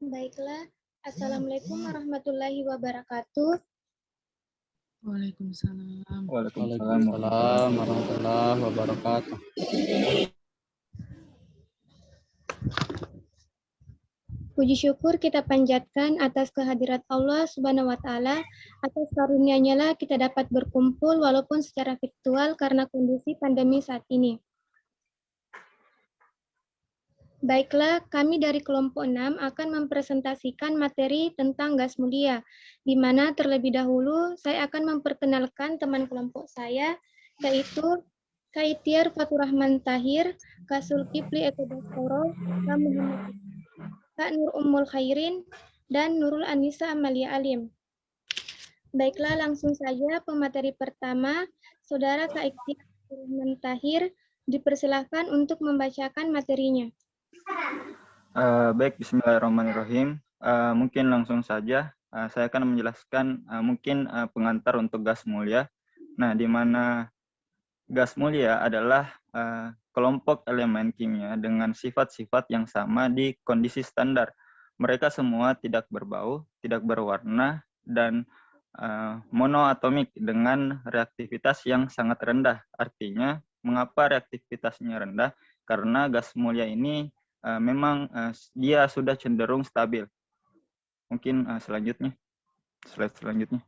Baiklah, Assalamualaikum warahmatullahi wabarakatuh. Waalaikumsalam. Waalaikumsalam warahmatullahi wabarakatuh. Puji syukur kita panjatkan atas kehadirat Allah Subhanahu wa Ta'ala. Atas karunia-Nya lah kita dapat berkumpul walaupun secara virtual karena kondisi pandemi saat ini. Baiklah, kami dari kelompok 6 akan mempresentasikan materi tentang gas mulia, di mana terlebih dahulu saya akan memperkenalkan teman kelompok saya, yaitu Kak Ityar Fatur Rahman Tahir, Kak Zulkifli Eko Baskoro, Kak Muhammad, Kak Nur Ummul Khairin, dan Nurul Anissa Amalia Alim. Baiklah, langsung saja pemateri pertama, Saudara Kak Ityar Fatur Rahman Tahir, dipersilahkan untuk membacakan materinya. Baik, bismillahirrahmanirrahim. Mungkin langsung saja saya akan menjelaskan mungkin pengantar untuk gas mulia. Nah, di mana gas mulia adalah kelompok elemen kimia dengan sifat-sifat yang sama di kondisi standar. Mereka semua tidak berbau, tidak berwarna, dan monoatomik dengan reaktivitas yang sangat rendah. Artinya, mengapa reaktivitasnya rendah? Karena gas mulia ini memang dia sudah cenderung stabil. Mungkin slide selanjutnya.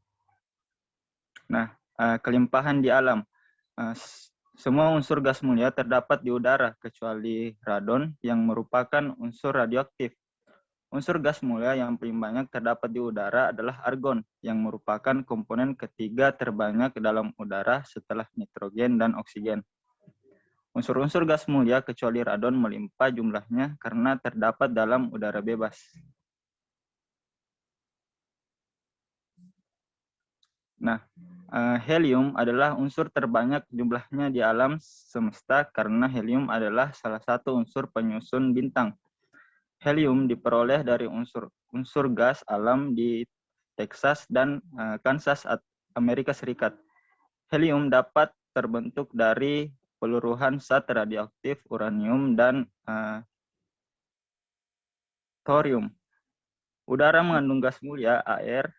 Nah, kelimpahan di alam. Semua unsur gas mulia terdapat di udara, kecuali radon yang merupakan unsur radioaktif. Unsur gas mulia yang paling banyak terdapat di udara adalah argon, yang merupakan komponen ketiga terbanyak dalam udara setelah nitrogen dan oksigen. Unsur-unsur gas mulia kecuali radon melimpah jumlahnya karena terdapat dalam udara bebas. Nah, helium adalah unsur terbanyak jumlahnya di alam semesta karena helium adalah salah satu unsur penyusun bintang. Helium diperoleh dari unsur gas alam di Texas dan Kansas, Amerika Serikat. Helium dapat terbentuk dari peluruhan zat radioaktif uranium dan thorium. Udara mengandung gas mulia, air,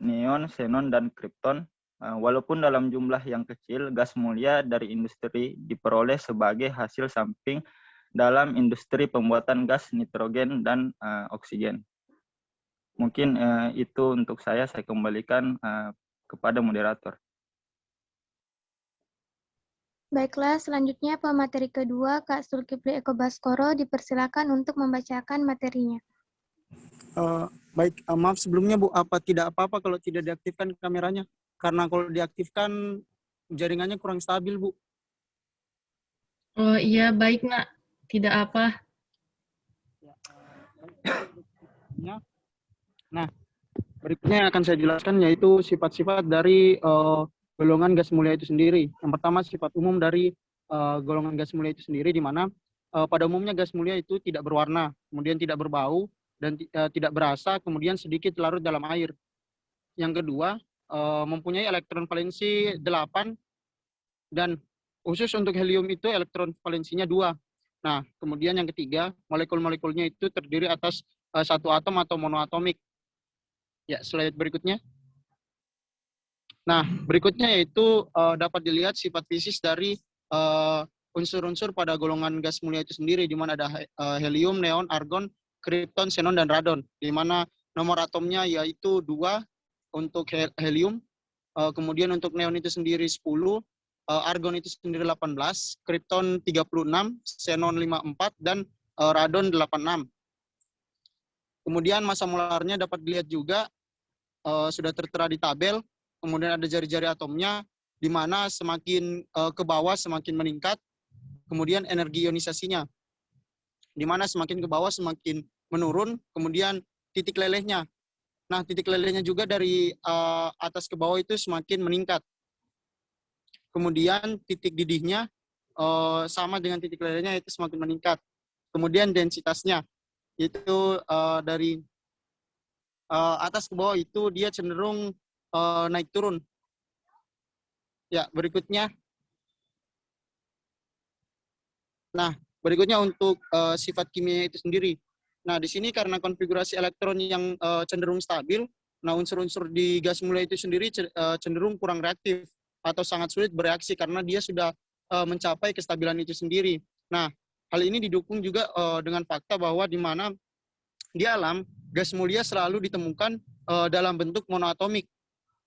neon, xenon, dan krypton. Walaupun dalam jumlah yang kecil, gas mulia dari industri diperoleh sebagai hasil samping dalam industri pembuatan gas nitrogen dan oksigen. Mungkin itu untuk saya kembalikan kepada moderator. Baiklah, selanjutnya pemateri kedua, Kak Zulkifli Eko Baskoro, dipersilakan untuk membacakan materinya. Baik, maaf sebelumnya Bu, tidak apa-apa kalau tidak diaktifkan kameranya? Karena kalau diaktifkan jaringannya kurang stabil, Bu. Oh iya, baik Nak. Tidak apa. Nah, berikutnya yang akan saya jelaskan yaitu sifat-sifat dari golongan gas mulia itu sendiri. Yang pertama, sifat umum dari golongan gas mulia itu sendiri, di mana pada umumnya gas mulia itu tidak berwarna, kemudian tidak berbau, dan tidak berasa, kemudian sedikit larut dalam air. Yang kedua, mempunyai elektron valensi 8, dan khusus untuk helium itu elektron valensinya 2. Nah, kemudian yang ketiga, molekul-molekulnya itu terdiri atas satu atom atau monoatomik. Ya, slide berikutnya. Nah, berikutnya yaitu dapat dilihat sifat fisik dari unsur-unsur pada golongan gas mulia itu sendiri, di mana ada helium, neon, argon, krypton, xenon, dan radon, di mana nomor atomnya yaitu 2 untuk helium, kemudian untuk neon itu sendiri 10, argon itu sendiri 18, krypton 36, xenon 54, dan radon 86. Kemudian massa molarnya dapat dilihat juga sudah tertera di tabel. Kemudian ada jari-jari atomnya, di mana semakin ke bawah semakin meningkat. Kemudian energi ionisasinya, di mana semakin ke bawah semakin menurun. Kemudian titik lelehnya. Nah, titik lelehnya juga dari atas ke bawah itu semakin meningkat. Kemudian titik didihnya sama dengan titik lelehnya, itu semakin meningkat. Kemudian densitasnya, itu dari atas ke bawah itu dia cenderung naik turun. Ya, berikutnya. Nah, berikutnya untuk sifat kimia itu sendiri. Nah, di sini karena konfigurasi elektron yang cenderung stabil, nah unsur-unsur di gas mulia itu sendiri cenderung kurang reaktif atau sangat sulit bereaksi karena dia sudah mencapai kestabilan itu sendiri. Nah, hal ini didukung juga dengan fakta bahwa di mana di alam gas mulia selalu ditemukan dalam bentuk monoatomik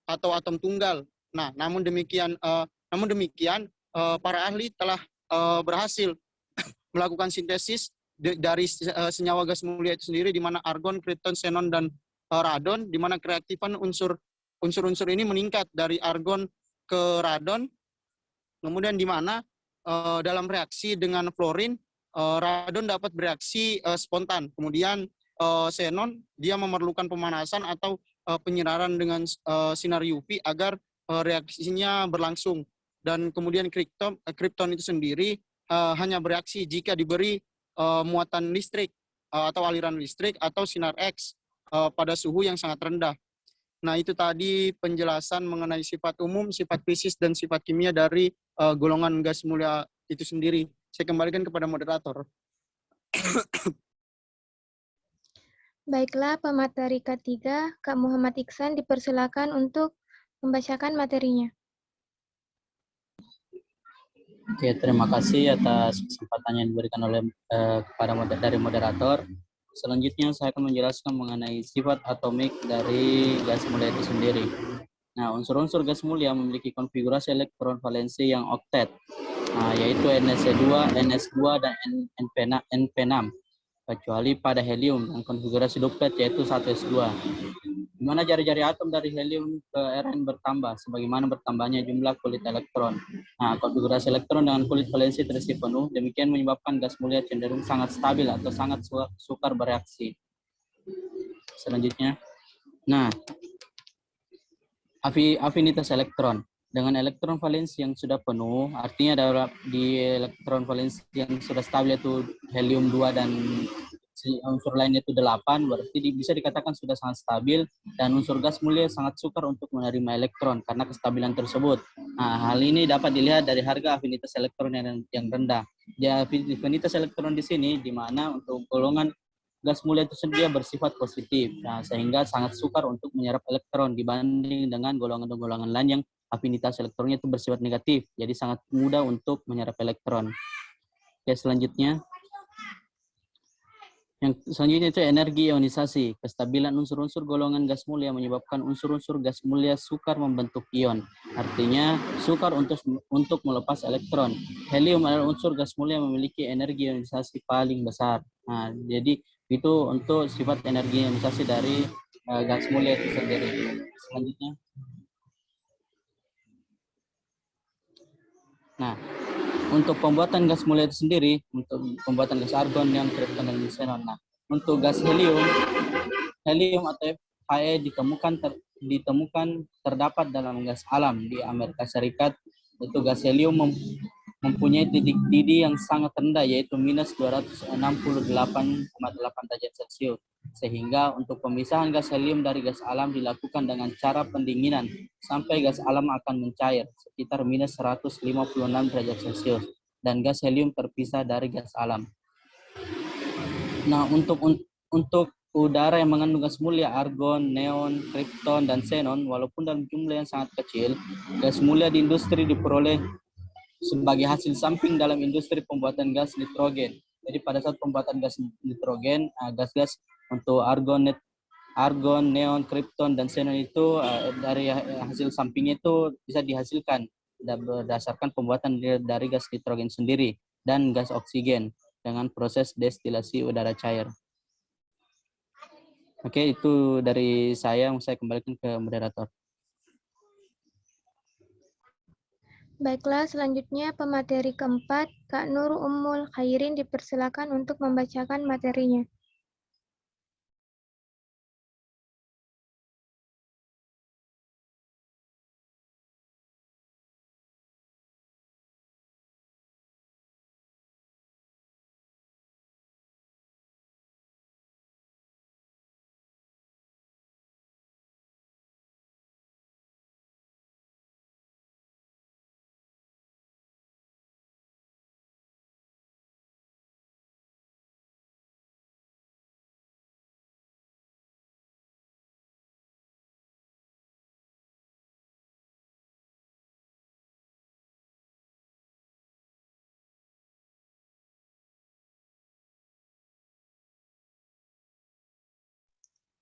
atau atom tunggal. Nah, namun demikian para ahli telah berhasil melakukan sintesis dari senyawa gas mulia itu sendiri, di mana argon, kripton, xenon, dan radon, di mana kereaktifan unsur-unsur ini meningkat dari argon ke radon, kemudian di mana dalam reaksi dengan fluorin, radon dapat bereaksi spontan, kemudian xenon dia memerlukan pemanasan atau penyinaran dengan sinar UV agar reaksinya berlangsung, dan kemudian kripton itu sendiri hanya bereaksi jika diberi muatan listrik atau aliran listrik atau sinar X pada suhu yang sangat rendah. Nah, itu tadi penjelasan mengenai sifat umum, sifat fisis, dan sifat kimia dari golongan gas mulia itu sendiri. Saya kembalikan kepada moderator. Baiklah, pemateri ketiga, Kak Muhammad Iksan, dipersilakan untuk membacakan materinya. Oke, terima kasih atas kesempatan yang diberikan oleh dari moderator. Selanjutnya saya akan menjelaskan mengenai sifat atomik dari gas mulia itu sendiri. Nah, unsur-unsur gas mulia memiliki konfigurasi elektron valensi yang oktet, yaitu NS2, NS2, dan NP6, kecuali pada helium yang konfigurasi duplet yaitu 1s2. Di mana jari-jari atom dari helium ke Rn bertambah sebagaimana bertambahnya jumlah kulit elektron. Nah, konfigurasi elektron dengan kulit valensi terisi penuh, demikian menyebabkan gas mulia cenderung sangat stabil atau sangat sukar bereaksi. Selanjutnya, nah, afinitas elektron. Dengan elektron valensi yang sudah penuh, artinya di elektron valensi yang sudah stabil yaitu helium 2 dan unsur lainnya itu 8, berarti bisa dikatakan sudah sangat stabil, dan unsur gas mulia sangat sukar untuk menerima elektron karena kestabilan tersebut. Nah, hal ini dapat dilihat dari harga afinitas elektron yang rendah. Di afinitas elektron di sini, di mana untuk golongan gas mulia itu sendiri bersifat positif, nah, sehingga sangat sukar untuk menyerap elektron dibanding dengan golongan-golongan lain yang afinitas elektronnya itu bersifat negatif, jadi sangat mudah untuk menyerap elektron. Oke, selanjutnya. Yang selanjutnya itu energi ionisasi. Kestabilan unsur-unsur golongan gas mulia menyebabkan unsur-unsur gas mulia sukar membentuk ion. Artinya sukar untuk melepas elektron. Helium adalah unsur gas mulia memiliki energi ionisasi paling besar. Nah, jadi itu untuk sifat energi ionisasi dari gas mulia itu sendiri. Selanjutnya. Nah, untuk pembuatan gas mulia itu sendiri, untuk pembuatan gas argon, neon, kripton, dan xenon. Nah, untuk gas helium atau He ditemukan terdapat dalam gas alam di Amerika Serikat. Itu gas helium mempunyai titik didih yang sangat rendah, yaitu minus 268,8 derajat Celcius. Sehingga untuk pemisahan gas helium dari gas alam dilakukan dengan cara pendinginan sampai gas alam akan mencair sekitar minus 156 derajat Celcius, dan gas helium terpisah dari gas alam. Nah, untuk udara yang mengandung gas mulia argon, neon, kripton, dan xenon, walaupun dalam jumlah yang sangat kecil, gas mulia di industri diperoleh sebagai hasil samping dalam industri pembuatan gas nitrogen. Jadi pada saat pembuatan gas nitrogen, gas-gas untuk argon, neon, kripton, dan xenon itu dari hasil sampingnya itu bisa dihasilkan berdasarkan pembuatan dari gas nitrogen sendiri dan gas oksigen dengan proses destilasi udara cair. Oke, itu dari saya kembalikan ke moderator. Baiklah, selanjutnya pemateri keempat, Kak Nur Ummul Khairin, dipersilakan untuk membacakan materinya.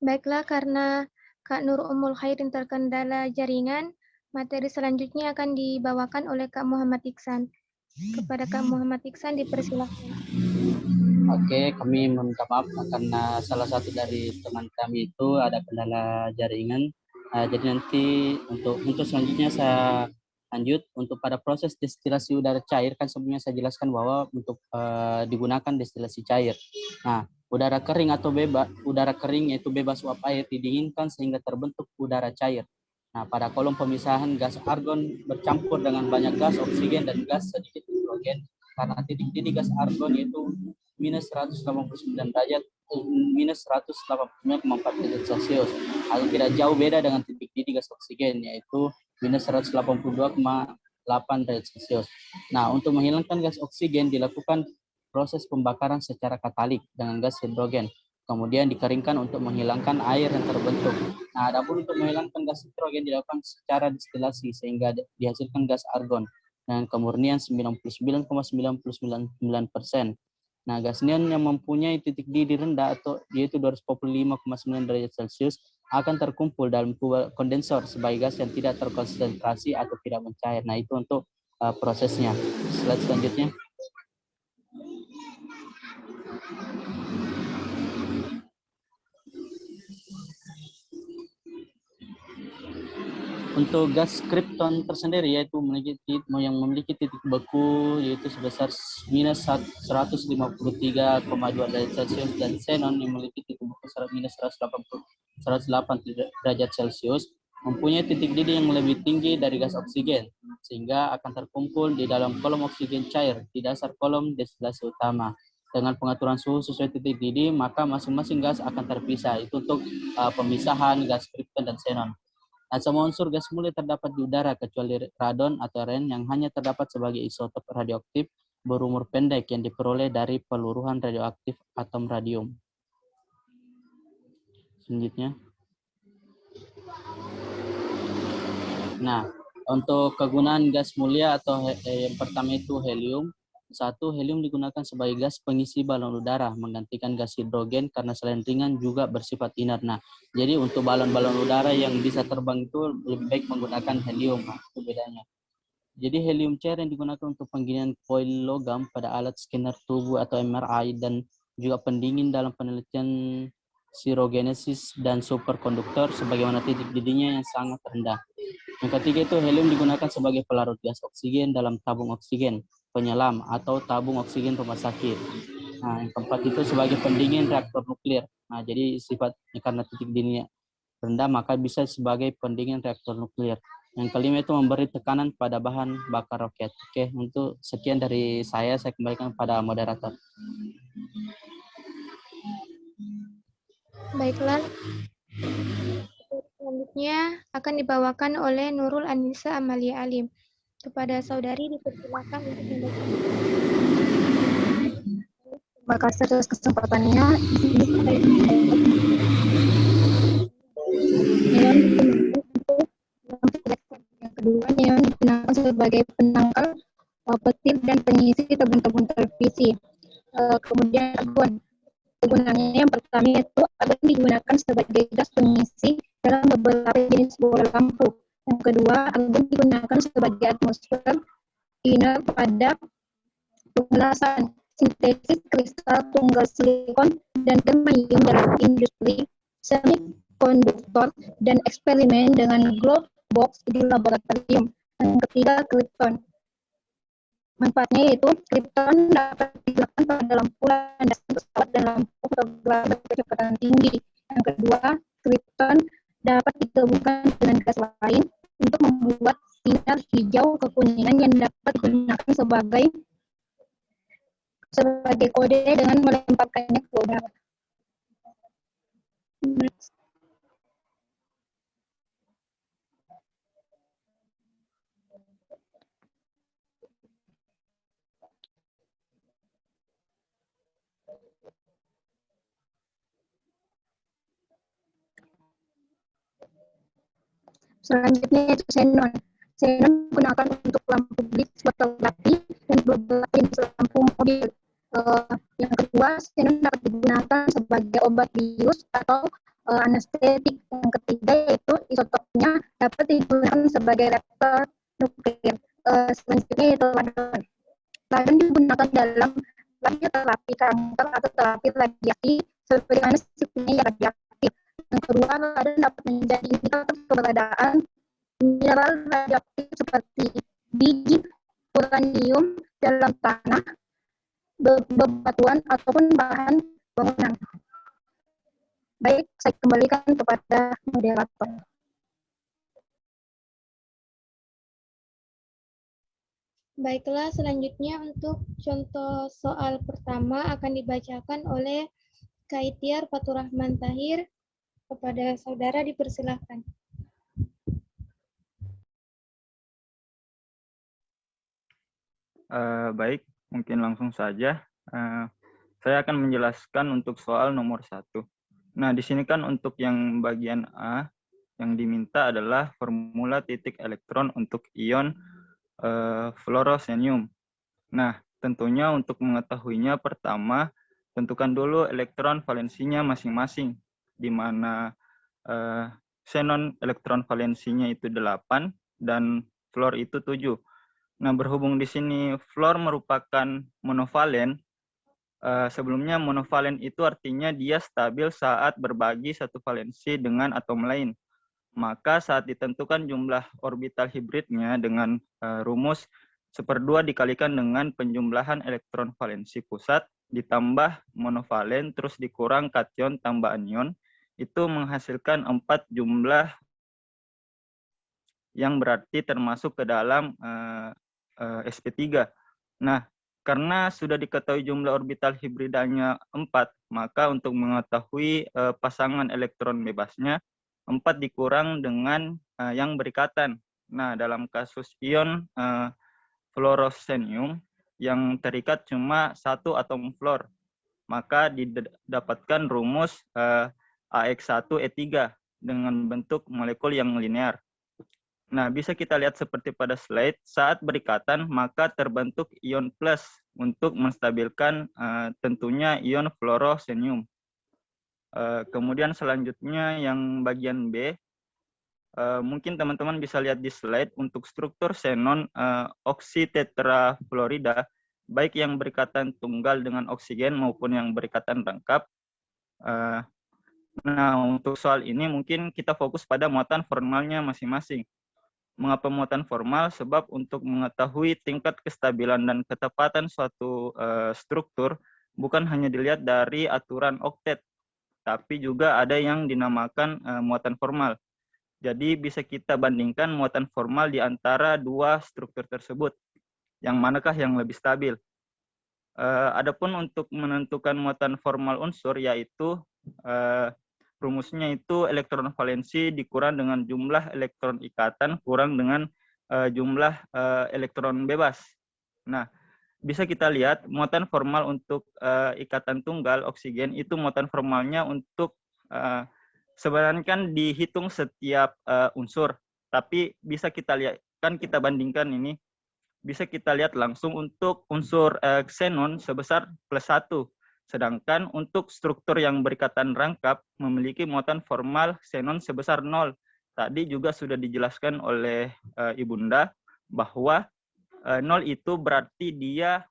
Baiklah, karena Kak Nur Ummul Khairin terkendala jaringan, materi selanjutnya akan dibawakan oleh Kak Muhammad Iksan. Kepada Kak Muhammad Iksan dipersilahkan. Oke, kami meminta maaf karena salah satu dari teman kami itu ada kendala jaringan. Jadi nanti untuk selanjutnya saya lanjut untuk pada proses destilasi udara cair, kan sebelumnya saya jelaskan bahwa untuk digunakan destilasi cair. Nah, udara kering atau bebas, udara kering yaitu bebas uap air didinginkan sehingga terbentuk udara cair. Nah, pada kolom pemisahan gas argon bercampur dengan banyak gas oksigen dan gas sedikit hidrogen, karena titik-titik gas argon yaitu minus 189 derajat minus 189,4 derajat Celcius, atau tidak jauh beda dengan titik-titik gas oksigen yaitu minus 182,8 derajat Celcius. Nah, untuk menghilangkan gas oksigen dilakukan proses pembakaran secara katalik dengan gas hidrogen, kemudian dikeringkan untuk menghilangkan air yang terbentuk. Nah, adapun untuk menghilangkan gas hidrogen dilakukan secara destilasi sehingga dihasilkan gas argon dengan kemurnian 99,999%. Nah, gas neon yang mempunyai titik didih rendah atau yaitu 245,9 derajat Celcius akan terkumpul dalam kondensor sebagai gas yang tidak terkonsentrasi atau tidak mencair. Nah, itu untuk prosesnya. Slide selanjutnya. Untuk gas krypton tersendiri yaitu yang memiliki titik beku yaitu sebesar minus 153,2 derajat Celcius, dan xenon yang memiliki titik beku minus 108 derajat Celcius mempunyai titik didih yang lebih tinggi dari gas oksigen sehingga akan terkumpul di dalam kolom oksigen cair di dasar kolom destilasi utama. Dengan pengaturan suhu sesuai titik didih, maka masing-masing gas akan terpisah. Itu untuk pemisahan gas krypton dan xenon. Nah, semua unsur gas mulia terdapat di udara kecuali radon atau ren yang hanya terdapat sebagai isotop radioaktif berumur pendek yang diperoleh dari peluruhan radioaktif atom radium. Selanjutnya. Nah, untuk kegunaan gas mulia atau yang pertama itu helium. Satu, helium digunakan sebagai gas pengisi balon udara, menggantikan gas hidrogen karena selain ringan juga bersifat inert. Nah, jadi untuk balon-balon udara yang bisa terbang itu lebih baik menggunakan helium. Nah, itu bedanya. Jadi helium cair yang digunakan untuk pengginian koil logam pada alat scanner tubuh atau MRI dan juga pendingin dalam penelitian sirogenesis dan superkonduktor sebagaimana titik didihnya yang sangat rendah. Yang ketiga itu helium digunakan sebagai pelarut gas oksigen dalam tabung oksigen, penyelam atau tabung oksigen rumah sakit. Nah, yang keempat itu sebagai pendingin reaktor nuklir. Nah, jadi sifatnya karena titik didihnya rendah maka bisa sebagai pendingin reaktor nuklir. Yang kelima itu memberi tekanan pada bahan bakar roket. Oke, untuk sekian dari saya kembalikan pada moderator. Baiklah. Selanjutnya akan dibawakan oleh Nurul Anissa Amalia Alim. Kepada saudari dipersilakan untuk membaca. Terima kasih atas kesempatannya. Yang kedua, neon digunakan sebagai penangkal petir dan pengisi tabung-tabung televisi. Kemudian argon. Kegunaannya yang pertama yaitu argon digunakan sebagai gas pengisi dalam beberapa jenis bola lampu. Yang kedua, argon digunakan sebagai atmosfer inner pada pengelasan, sintesis kristal tunggal silikon dan germanium dalam industri semikonduktor dan eksperimen dengan glow box di laboratorium. Yang ketiga, krypton. Manfaatnya yaitu krypton dapat digunakan pada lampu landasan pesawat dan lampu fotografer berkecepatan tinggi. Yang kedua, krypton dapat digabungkan dengan gas lain untuk membuat sinar hijau kekuningan yang dapat digunakan sebagai kode dengan melemparkannya ke udara. Selanjutnya itu xenon. Xenon digunakan untuk lampu blitz fotografi dan beberapa jenis lampu mobil. Yang kedua, xenon dapat digunakan sebagai obat bius atau anestetik. Yang ketiga yaitu isotopnya dapat digunakan sebagai reaktor nuklir. Selanjutnya yaitu radon. Radon digunakan dalam terapi kanker atau terapi radiasi sebagaimana sifatnya radioaktif. Yang kedua, radon dapat menjadi indikator keberadaan mineral radioaktif seperti biji uranium dalam tanah, bebatuan ataupun bahan bangunan. Baik, saya kembalikan kepada moderator. Baiklah, selanjutnya untuk contoh soal pertama akan dibacakan oleh Kaitiar Faturrahman Tahir. Kepada saudara dipersilahkan. Baik, mungkin langsung saja. Saya akan menjelaskan untuk soal nomor 1. Nah, di sini kan untuk yang bagian A, yang diminta adalah formula titik elektron untuk ion fluorosenium. Nah, tentunya untuk mengetahuinya pertama, tentukan dulu elektron valensinya masing-masing, di mana xenon elektron valensinya itu 8 dan fluor itu 7. Nah, berhubung di sini fluor merupakan monovalen, sebelumnya monovalen itu artinya dia stabil saat berbagi satu valensi dengan atom lain. Maka saat ditentukan jumlah orbital hibridnya dengan rumus 1/2 dikalikan dengan penjumlahan elektron valensi pusat ditambah monovalen terus dikurang kation tambah anion, itu menghasilkan 4 jumlah yang berarti termasuk ke dalam sp3. Nah, karena sudah diketahui jumlah orbital hibridanya 4, maka untuk mengetahui pasangan elektron bebasnya, 4 dikurang dengan yang berikatan. Nah, dalam kasus ion fluorosenium, yang terikat cuma 1 atom fluor, maka didapatkan rumus AX1E3 dengan bentuk molekul yang linear. Nah, bisa kita lihat seperti pada slide, saat berikatan maka terbentuk ion plus untuk menstabilkan tentunya ion fluorosenium. Kemudian selanjutnya yang bagian B, mungkin teman-teman bisa lihat di slide untuk struktur xenon oksitetrafluorida, baik yang berikatan tunggal dengan oksigen maupun yang berikatan rangkap. Nah, untuk soal ini mungkin kita fokus pada muatan formalnya masing-masing. Mengapa muatan formal? Sebab untuk mengetahui tingkat kestabilan dan ketepatan suatu struktur bukan hanya dilihat dari aturan oktet, tapi juga ada yang dinamakan muatan formal. Jadi bisa kita bandingkan muatan formal di antara dua struktur tersebut. Yang manakah yang lebih stabil? Adapun untuk menentukan muatan formal unsur yaitu rumusnya itu elektron valensi dikurang dengan jumlah elektron ikatan kurang dengan jumlah elektron bebas. Nah, bisa kita lihat muatan formal untuk ikatan tunggal oksigen itu muatan formalnya untuk sebenarnya kan dihitung setiap unsur, tapi bisa kita lihat kan kita bandingkan ini, bisa kita lihat langsung untuk unsur xenon sebesar +1. Sedangkan untuk struktur yang berikatan rangkap memiliki muatan formal xenon sebesar 0. Tadi juga sudah dijelaskan oleh Ibunda bahwa 0 itu berarti dia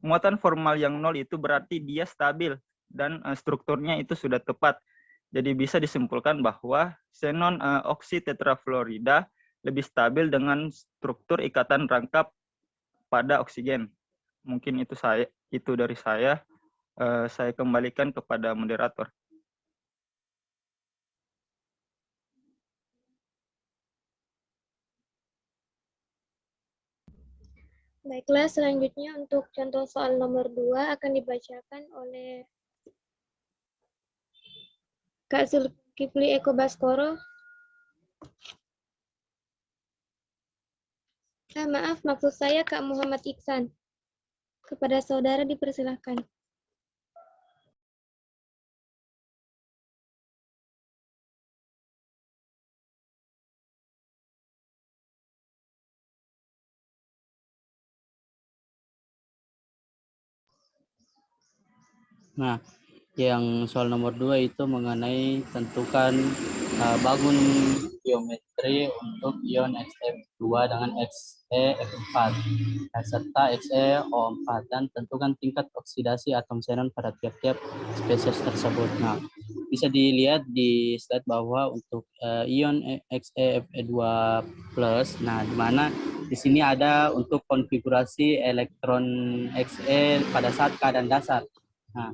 muatan formal yang 0 itu berarti dia stabil dan strukturnya itu sudah tepat. Jadi bisa disimpulkan bahwa xenon oksitetrafluorida lebih stabil dengan struktur ikatan rangkap pada oksigen. Mungkin itu dari saya. Saya kembalikan kepada moderator. Baiklah, selanjutnya untuk contoh soal nomor 2 akan dibacakan oleh Kak Zulkifli Eko Baskoro. Maaf, maksud saya Kak Muhammad Iksan. Kepada saudara dipersilahkan. Nah, Yang soal nomor 2 itu mengenai tentukan bangun geometri untuk ion Xe2 dengan XeF4 serta XeO4 dan tentukan tingkat oksidasi atom xenon pada tiap-tiap spesies tersebut. Nah, bisa dilihat di slide bahwa untuk ion XeFe2+, nah di mana di sini ada untuk konfigurasi elektron Xe pada saat keadaan dasar. Nah,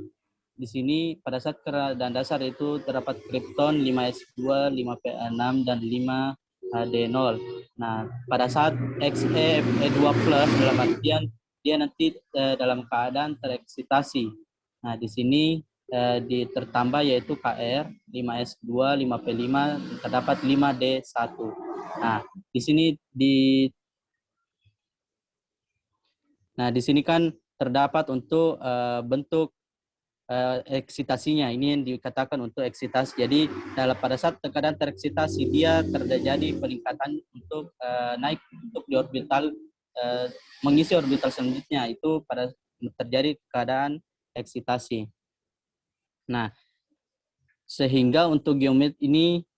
di sini pada saat keadaan dasar itu terdapat kripton 5s2, 5p6 dan 5d0. Nah, pada saat Xe2+ dalam artian dia nanti dalam keadaan tereksitasi. Nah, di sini tertambah yaitu Kr 5s2, 5p5 terdapat 5d1. Nah, di sini di sini kan terdapat untuk bentuk eksitasinya. Ini yang dikatakan untuk eksitasi. Jadi pada saat keadaan tereksitasi dia terjadi peningkatan untuk naik untuk di orbital mengisi orbital selanjutnya itu pada terjadi keadaan eksitasi. Nah, sehingga untuk geometri ini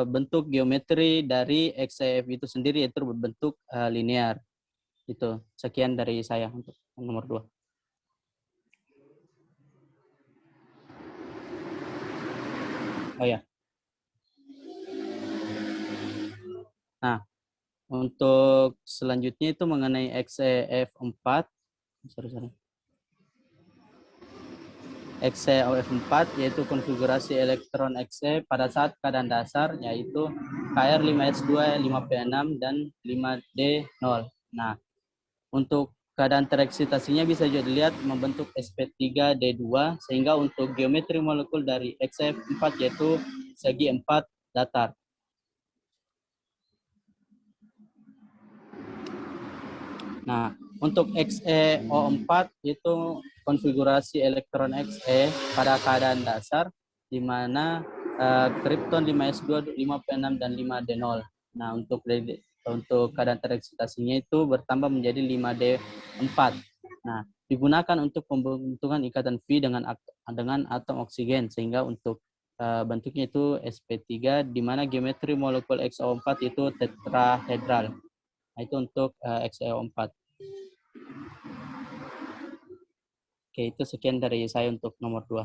bentuk geometri dari XeF itu sendiri itu berbentuk linear. Itu sekian dari saya untuk nomor 2. Oh ya. Nah, untuk selanjutnya itu mengenai XeF4. XeOF4 yaitu konfigurasi elektron Xe pada saat keadaan dasar yaitu Kr 5s2, 5p6 dan 5d0. Nah, untuk keadaan tereksitasinya bisa dilihat membentuk sp3d2 sehingga untuk geometri molekul dari XeF4 yaitu segi 4 datar. Nah, untuk XeO4 itu konfigurasi elektron Xe pada keadaan dasar di mana kripton 5s2, 5p6 dan 5d0. Nah, untuk keadaan tereksitasinya itu bertambah menjadi 5d4. Nah, digunakan untuk pembentukan ikatan V dengan atom oksigen sehingga untuk bentuknya itu sp3 di mana geometri molekul XeO4 itu tetrahedral. Nah, itu untuk XeO4. Oke, itu sekian dari saya untuk nomor 2.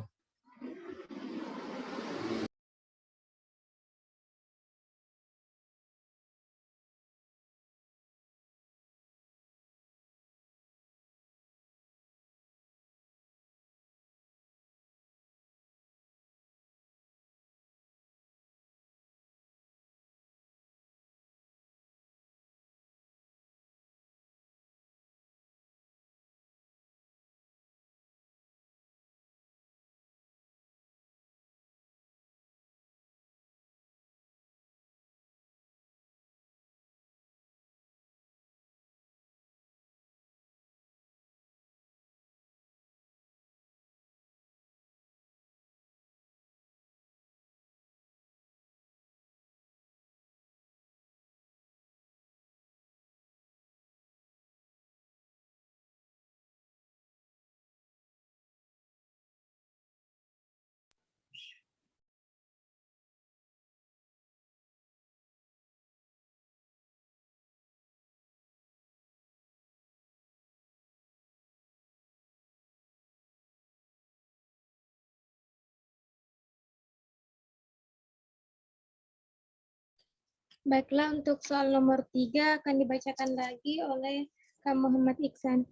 Baiklah, untuk soal nomor 3 akan dibacakan lagi oleh Kak Muhammad Iksan.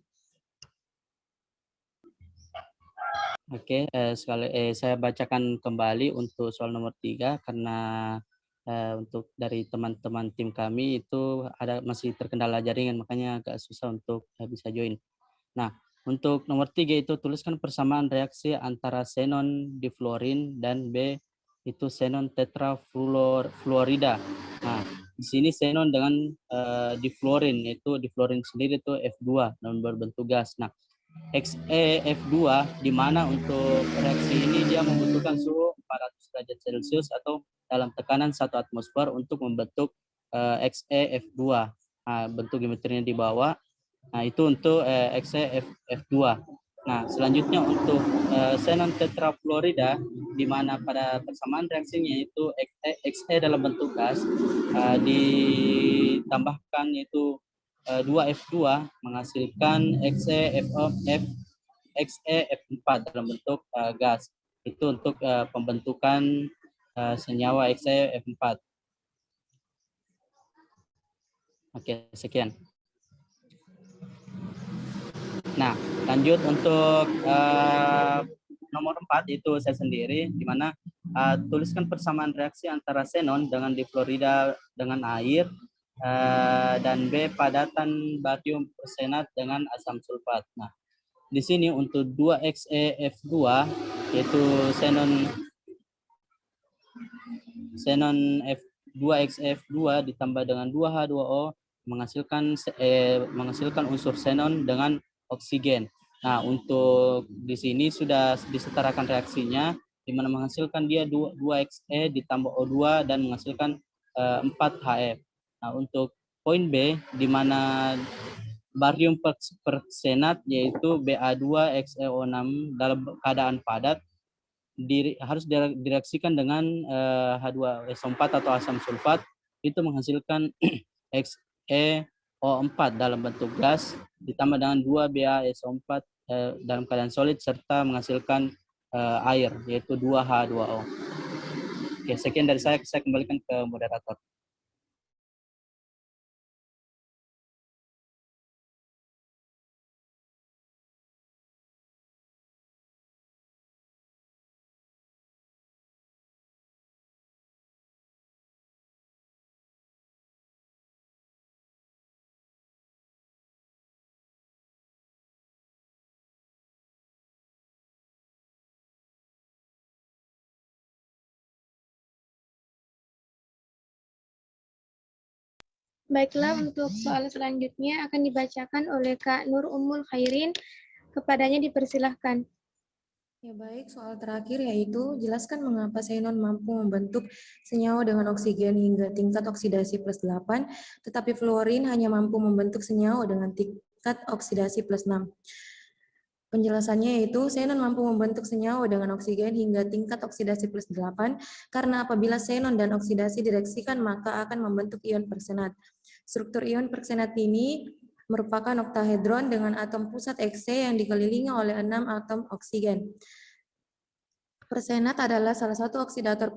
Oke, saya bacakan kembali untuk soal nomor 3 karena untuk dari teman-teman tim kami itu masih terkendala jaringan, makanya agak susah untuk bisa join. Nah, untuk nomor 3 itu tuliskan persamaan reaksi antara xenon difluorin dan B itu xenon tetrafluorida. Nah, di sini xenon dengan difluorin, yaitu difluorin sendiri itu F2 dan berbentuk gas. Nah, XeF2 di mana untuk reaksi ini dia membutuhkan suhu 400 derajat Celcius atau dalam tekanan 1 atmosfer untuk membentuk XeF2. Nah, bentuk geometrinya di bawah. Nah, itu untuk XeF2. Nah, selanjutnya untuk xenon tetrafluorida, di mana pada persamaan reaksinya itu Xe dalam bentuk gas ditambahkan yaitu 2F2 menghasilkan XeF4 dalam bentuk gas. Itu untuk pembentukan senyawa XeF4. Oke, sekian. Nah, lanjut untuk nomor 4 itu saya sendiri, di mana tuliskan persamaan reaksi antara xenon dengan difluorida dengan air, dan B padatan barium persenat dengan asam sulfat. Nah, di sini untuk 2XeF2 yaitu xenon F2XeF2 ditambah dengan 2H2O menghasilkan unsur xenon dengan oksigen. Nah, untuk di sini sudah disetarakan reaksinya, di mana menghasilkan dia 2Xe ditambah O2 dan menghasilkan 4HF. Nah, untuk poin B, di mana barium persenat yaitu Ba2XeO6 dalam keadaan padat harus direaksikan dengan H2SO4 atau asam sulfat, itu menghasilkan XeO4 dalam bentuk gas ditambah dengan 2 BaSO4 dalam keadaan solid serta menghasilkan air yaitu 2H2O. Oke, sekian dari saya kembalikan ke moderator. Baiklah, untuk soal selanjutnya akan dibacakan oleh Kak Nur Ummul Khairin. Kepadanya dipersilahkan. Ya baik, soal terakhir yaitu jelaskan mengapa xenon mampu membentuk senyawa dengan oksigen hingga tingkat oksidasi +8, tetapi fluorin hanya mampu membentuk senyawa dengan tingkat oksidasi +6. Penjelasannya yaitu xenon mampu membentuk senyawa dengan oksigen hingga tingkat oksidasi +8 karena apabila xenon dan oksidasi direaksikan maka akan membentuk ion persenat. Struktur ion persenat ini merupakan oktahedron dengan atom pusat Xe yang dikelilingi oleh 6 atom oksigen. Persenat adalah salah satu oksidator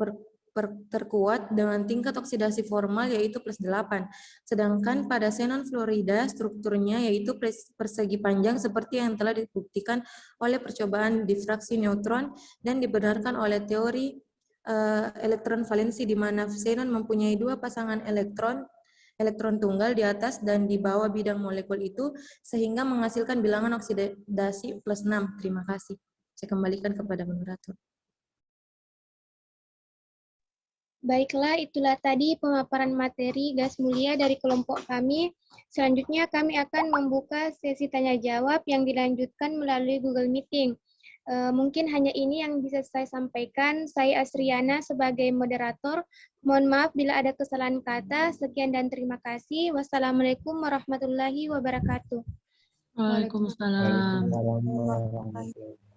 terkuat dengan tingkat oksidasi formal yaitu +8. Sedangkan pada xenon fluorida strukturnya yaitu persegi panjang seperti yang telah dibuktikan oleh percobaan difraksi neutron dan dibenarkan oleh teori elektron valensi di mana xenon mempunyai dua pasangan elektron tunggal di atas dan di bawah bidang molekul itu sehingga menghasilkan bilangan oksidasi +6. Terima kasih. Saya kembalikan kepada moderator. Baiklah, itulah tadi pemaparan materi gas mulia dari kelompok kami. Selanjutnya kami akan membuka sesi tanya jawab yang dilanjutkan melalui Google Meeting. Mungkin hanya ini yang bisa saya sampaikan. Saya Asriana sebagai moderator. Mohon maaf bila ada kesalahan kata. Sekian dan terima kasih. Wassalamualaikum warahmatullahi wabarakatuh. Waalaikumsalam. Waalaikumsalam.